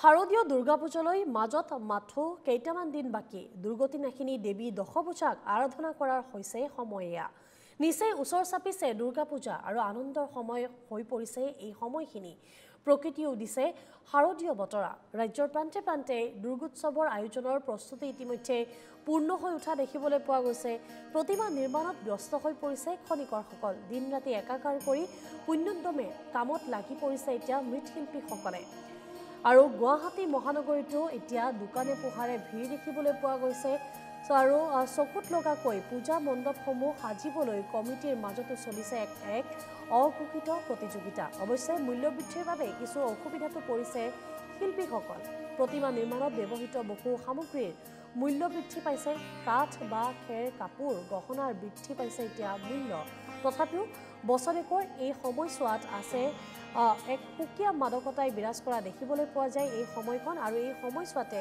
শাৰদীয় দুৰ্গা পূজালৈ মাজত মাথো কেইটামান দিন বাকি দুৰ্গতি নাশিনী দেবী দশভূজাক আৰাধনা কৰাৰ হৈছে সময় এয়া নিচেই ওচৰ চাপিছে দুৰ্গা পূজা আৰু আনন্দৰ সময় হৈ পৰিছে এই সময়খিনি প্ৰকৃতিও দিছে শাৰদীয় বতৰা ৰাজ্যৰ প্ৰান্তে প্ৰান্তে দুৰ্গোৎসৱৰ আয়োজনৰ প্ৰস্তুতি ইতিমধ্যে পূৰ্ণ হৈ উঠা দেখিবলৈ পোৱা গৈছে প্ৰতিমা নিৰ্মাণত ব্যস্ত হৈ পৰিছে খনিকৰসকল দিন ৰাতি একাকাৰ কৰি পুণ্যদমে কামত লাগি পৰিছে এতিয়া মৃৎশিল্পীসকলে আৰু গুৱাহাটী মহানগৰীতো এতিয়া দোকানে পোহাৰে ভিৰ দেখিবলৈ পোৱা গৈছে আৰু চকুত লগাকৈ পূজা মণ্ডপসমূহ সাজিবলৈ কমিটিৰ মাজতো চলিছে এক অঘোষিত প্ৰতিযোগিতা অৱশ্যে মূল্যবৃদ্ধিৰ বাবে কিছু অসুবিধাতো পৰিছে শিল্পীসকল প্ৰতিমা নিৰ্মাণত ব্যৱহৃত বহু সামগ্ৰীৰ মূল্য বৃদ্ধি পাইছে কাঠ বা খেৰ কাপোৰ গহনাৰ বৃদ্ধি পাইছে এতিয়া মূল্য তথাপিও বছৰেকৰ এই সময়ছোৱাত আছে এক সুকীয়া মাদকতাই বিৰাজ কৰা দেখিবলৈ পোৱা যায় এই সময়খন আৰু এই সময়ছোৱাতে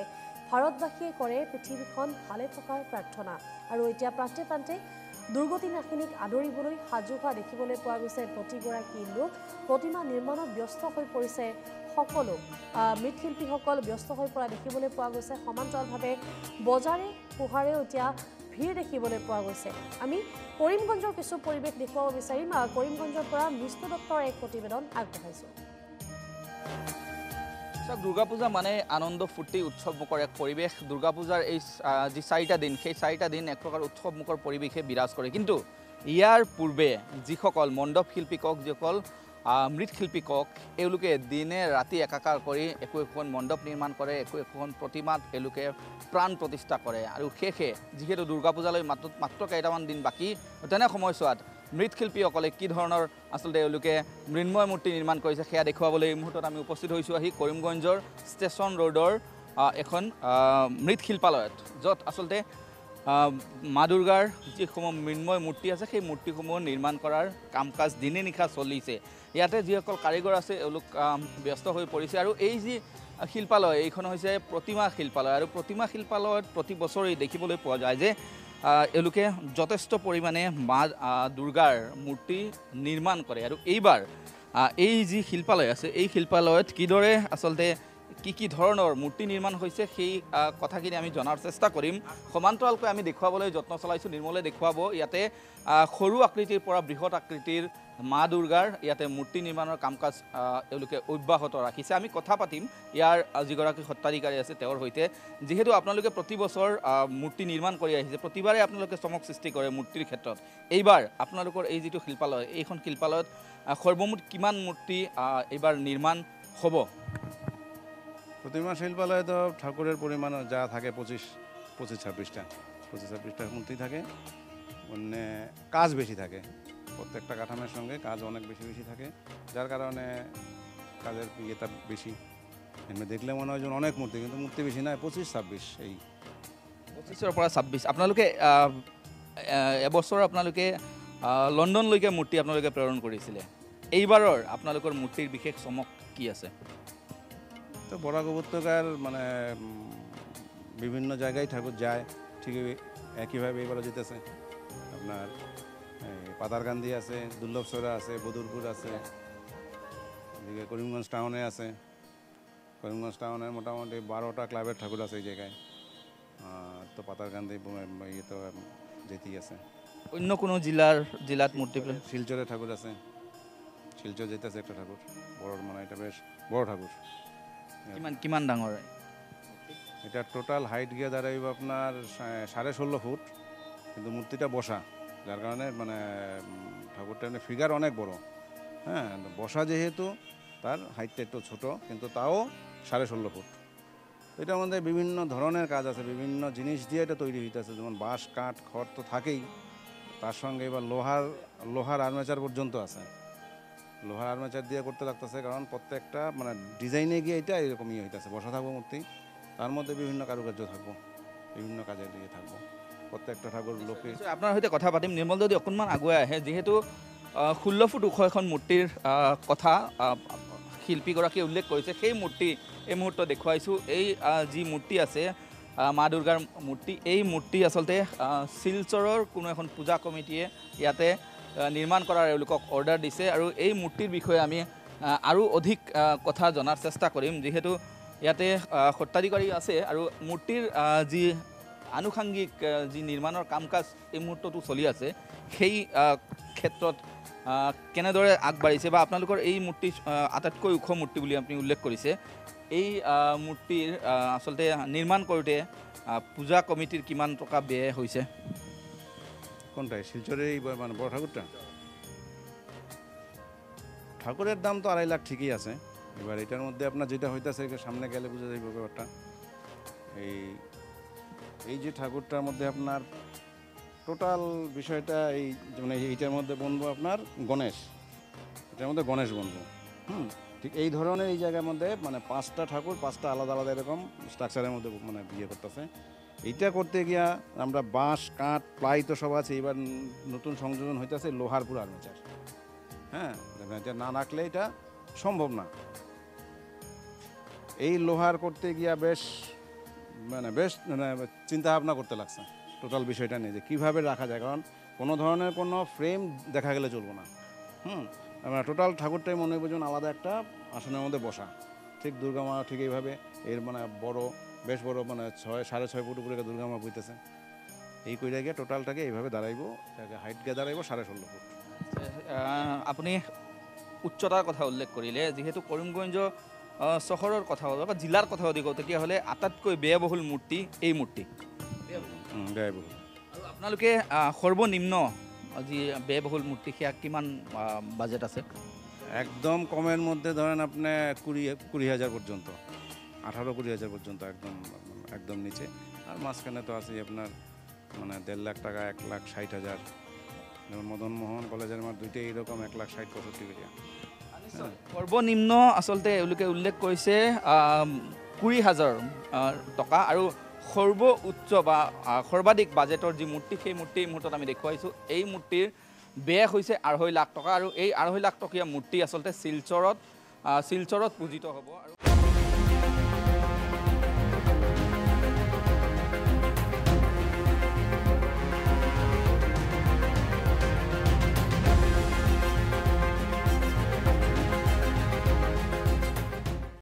ভাৰতবাসীয়ে কৰে পৃথিৱীখন ভালে থকাৰ প্ৰাৰ্থনা আৰু এতিয়া প্ৰান্তে প্ৰান্তে দুৰ্গতি নাশিনীক আদৰিবলৈ সাজু হোৱা দেখিবলৈ পোৱা গৈছে প্ৰতিগৰাকী লোক প্ৰতিমা নিৰ্মাণত ব্যস্ত হৈ পৰিছে সকলো মৃৎশিল্পীসকল ব্যস্ত হৈ পৰা দেখিবলৈ পোৱা গৈছে সমান্তৰালভাৱে বজাৰে পোহাৰেও এতিয়া ভিৰ দেখিবলৈ পোৱা গৈছে আমি কৰিমগঞ্জৰ কিছু পৰিৱেশ দেখুৱাব বিচাৰিম কৰিমগঞ্জৰ পৰা মিষ্টু দত্তৰ এক প্ৰতিবেদন আগবঢ়াইছো দুর্গা পূজা মানে আনন্দ ফুর্তি উৎসবমুখর এক পরিবেশ দুর্গা পূজার এই যে 4টা দিন সেই 4টা দিন এক প্রকার উৎসবমুখর পরিবেশে বিরাজ করে কিন্তু ইয়ার পূর্বে যিসকল মণ্ডপ শিল্পী কক যিসকল মৃৎশিল্পী কক এওঁলোকে দিনে রাতি একাকাৰ কৰি একো এখন মণ্ডপ নিৰ্মাণ কৰে একো এখন প্ৰতিমাত এওঁলোকে প্ৰাণ প্ৰতিষ্ঠা কৰে আৰু শেষে যিহেতু দুৰ্গা পূজালৈ মাত্ৰ কেইটামান দিন বাকী তেনে সময়ছোৱাত মৃৎশিল্পীসকলে কি ধৰণৰ আচলতে এওঁলোকে মৃন্ময় মূৰ্তি নিৰ্মাণ কৰিছে সেয়া দেখুৱাবলৈ এই মুহূৰ্তত আমি উপস্থিত হৈছোঁ আহি কৰিমগঞ্জৰ ষ্টেচন ৰোডৰ এখন মৃৎশিল্পালয়ত য'ত আচলতে মা দুৰ্গাৰ যিসমূহ মৃন্ময় মূৰ্তি আছে সেই মূৰ্তিসমূহ নিৰ্মাণ কৰাৰ কাম কাজ দিনে নিশা চলিছে ইয়াতে যিসকল কাৰিকৰ আছে এওঁলোক ব্যস্ত হৈ পৰিছে আৰু এই যি শিল্পালয় এইখন হৈছে প্ৰতিমা শিল্পালয় আৰু প্ৰতিমা শিল্পালয়ত প্ৰতি বছৰেই দেখিবলৈ পোৱা যায় যে এওঁলোকে যথেষ্ট পৰিমাণে মা দুৰ্গাৰ মূৰ্তি নিৰ্মাণ কৰে আৰু এইবাৰ এই যি শিল্পালয় আছে এই শিল্পালয়ত কিদৰে আচলতে কি ধৰণৰ মূৰ্তি নিৰ্মাণ হৈছে সেই কথাখিনি আমি জনাৰ চেষ্টা কৰিম সমান্তৰালকৈ আমি দেখুৱাবলৈ যত্ন চলাইছোঁ নিৰ্মলে দেখুৱাব ইয়াতে সৰু আকৃতিৰ পৰা বৃহৎ আকৃতিৰ মা দুৰ্গাৰ ইয়াতে মূৰ্তি নিৰ্মাণৰ কাম কাজ এওঁলোকে অব্যাহত ৰাখিছে আমি কথা পাতিম ইয়াৰ যিগৰাকী সত্তাধিকাৰী আছে তেওঁৰ সৈতে যিহেতু আপোনালোকে প্ৰতি বছৰ মূৰ্তি নিৰ্মাণ কৰি আহিছে প্ৰতিবাৰে আপোনালোকে চমক সৃষ্টি কৰে মূৰ্তিৰ ক্ষেত্ৰত এইবাৰ আপোনালোকৰ এই যিটো শিল্পালয় এইখন শিল্পালয়ত সৰ্বমুঠ কিমান মূৰ্তি এইবাৰ নিৰ্মাণ হ'ব প্রতিমা শিল্পালয়ে তো ঠাকুরের পরিমাণ যা থাকে 25-26টা মূর্তি থাকে মানে কাজ বেশি থাকে প্রত্যেকটা কাঠামের সঙ্গে কাজ অনেক বেশি থাকে যার কারণে কাজের ইয়েটা বেশি এমনি দেখলে মনে হয় যে অনেক মূর্তি কিন্তু মূর্তি বেশি নয় 25-26 এই 25-ৰ পৰা 26 আপোনালোকে এবছৰ আপোনালোকে লণ্ডনলৈকে মূৰ্তি আপোনালোকে প্ৰেৰণ কৰিছিলে এইবাৰৰ আপোনালোকৰ মূৰ্তিৰ বিশেষ চমক কি আছে তো বরাক উপত্যকার মানে বিভিন্ন জায়গায় ঠাকুর যায় ঠিক একইভাবে এবারও যেতেছে আপনার পাতারকান্দি আছে দুর্লভসরা আছে বদুরপুর আছে এদিকে করিমগঞ্জ টাউনে আছে করিমগঞ্জ টাউনে মোটামুটি 12টা ক্লাবের ঠাকুর আছে এই জায়গায় তো পাতারকান্দি ইয়ে তো যেতেই আছে অন্য কোনো জেলাত মূর্তি শিলচরে ঠাকুর আছে শিলচর যেতেছে একটা ঠাকুর বড় মানে এটা বেশ বড় ঠাকুর কিমান ডাঙৰ এটা টোটাল হাইট গিয়ে দাঁড়াইব আপনার 16.5 ফুট কিন্তু মূর্তিটা বসা যার কারণে মানে ঠাকুরটা ফিগার অনেক বড় হ্যাঁ বসা যেহেতু তার হাইটটা একটু ছোটো কিন্তু তাও 16.5 ফুট এটার মধ্যে বিভিন্ন ধরনের কাজ আছে বিভিন্ন জিনিস দিয়ে এটা তৈরি হইতেছে যেমন বাঁশ কাঠ খড় তো থাকেই তার সঙ্গে এবার লোহার আর্মেচার পর্যন্ত আছে লোহার আর্মেচার দিয়ে করতে লাগতেছে কারণ প্রত্যেকটা মানে ডিজাইনে গিয়ে এটা এরকমই হইতেছে বসা থাকবো মূর্তি তার মধ্যে বিভিন্ন কারুকার্য থাকবো বিভিন্ন কাজের দিকে থাকবো প্রত্যেকটা ঠাকুর লোকে আপোনাৰ সৈতে কথা পাতিম নিৰ্মল যদি অকণমান আগুৱাই আহে যিহেতু 16 ফুট ওখ এখন মূৰ্তিৰ কথা শিল্পীগৰাকীয়ে উল্লেখ কৰিছে সেই মূৰ্তি এই মুহূৰ্তত দেখুৱাইছোঁ এই যি মূৰ্তি আছে মা দুৰ্গাৰ মূৰ্তি এই মূৰ্তি আচলতে শিলচৰৰ কোনো এখন পূজা কমিটিয়ে ইয়াতে নিৰ্মাণ কৰাৰ এওঁলোকক অৰ্ডাৰ দিছে আৰু এই মূৰ্তিৰ বিষয়ে আমি আৰু অধিক কথা জনাৰ চেষ্টা কৰিম যেহেতু ইয়াতে সত্ৰাধিকাৰী আছে আৰু মূৰ্তিৰ যি আনুষাংগিক যি নিৰ্মাণৰ কাম কাজ এই মুহূৰ্তটো চলি আছে সেই ক্ষেত্ৰত কেনেদৰে আগবাঢ়িছে বা আপোনালোকৰ এই মূৰ্তি আটাইতকৈ ওখ মূৰ্তি বুলি আপুনি উল্লেখ কৰিছে এই মূৰ্তিৰ আচলতে নিৰ্মাণ কৰোঁতে পূজা কমিটিৰ কিমান টকা ব্যয় হৈছে কোনটাই শিলচরের এই মানে বড় ঠাকুরটা ঠাকুরের দাম তো 2.5 লাখ ঠিকই আছে এবার এটার মধ্যে আপনার যেটা হইতেছে সামনে গেলে বুঝা যাইব ব্যাপারটা এই যে ঠাকুরটার মধ্যে আপনার টোটাল বিষয়টা এই মানে এইটার মধ্যে বনবো আপনার গণেশ এটার মধ্যে গণেশ বনবো ঠিক এই ধরনের এই জায়গার মধ্যে মানে 5টা ঠাকুর 5টা আলাদা আলাদা এরকম স্ট্রাকচারের মধ্যে মানে বিয়ে করতেছে এইটা করতে গিয়া আমরা বাঁশ কাঠ প্লাই তো সব আছে এবার নতুন সংযোজন হইতেছে লোহার পুরো আর্মেচার হ্যাঁ এটা না রাখলে এটা সম্ভব না এই লোহার করতে গিয়া বেশ চিন্তা ভাবনা করতে লাগছে টোটাল বিষয়টা নিয়ে যে কীভাবে রাখা যায় কারণ কোনো ধরনের কোনো ফ্রেম দেখা গেলে চলবো না আমরা টোটাল ঠাকুরটাই মনে বুঝুন আলাদা একটা আসনের মধ্যে বসা ঠিক দুর্গা মা ঠিক এইভাবে এর মানে বড় বেশ বড় মানে 6.5 ফুট উপরে দুর্গা মা বইতেছে এই কইরা গিয়ে টোটালটাকে এইভাবে দাঁড়াইবো হাইট গিয়ে দাঁড়াইবো 16.5 ফুট আপুনি উচ্চতাৰ কথা উল্লেখ কৰিলে যিহেতু কৰিমগঞ্জ চহৰৰ কথা হ'ল বা জিলাৰ কথা যদি কওঁ তেতিয়াহ'লে আটাইতকৈ ব্যয়বহুল মূৰ্তি এই মূৰ্তি ব্যয়বহুল আৰু আপোনালোকে সৰ্বনিম্ন যি ব্যয়বহুল মূৰ্তি সেয়া কিমান বাজেট আছে একদম কমের মধ্যে ধরেন আপনি 20,000 পর্যন্ত 18-20,000 পর্যন্ত একদম নিচে আর মাঝখানে তো আছে আপনার মানে 1.5 লাখ টাকা 1,60,000 যেমন মদন মোহন কলেজের মাঠ দুইটাই এরকম 1,60,65 টাকা সৰ্বনিম্ন আচলতে এওঁলোকে উল্লেখ কৰিছে 20,000 টকা আৰু সৰ্ব উচ্চ বা সৰ্বাধিক বাজেটৰ যি মূৰ্তি সেই মূৰ্তি এই মুহূৰ্তত আমি দেখুৱাইছোঁ এই মূৰ্তিৰ ব্যয় হৈছে 2.5 লাখ টকা আৰু এই 2.5 লাখ টকীয়া মূৰ্তি আচলতে শিলচৰত পূজিত হ'ব আৰু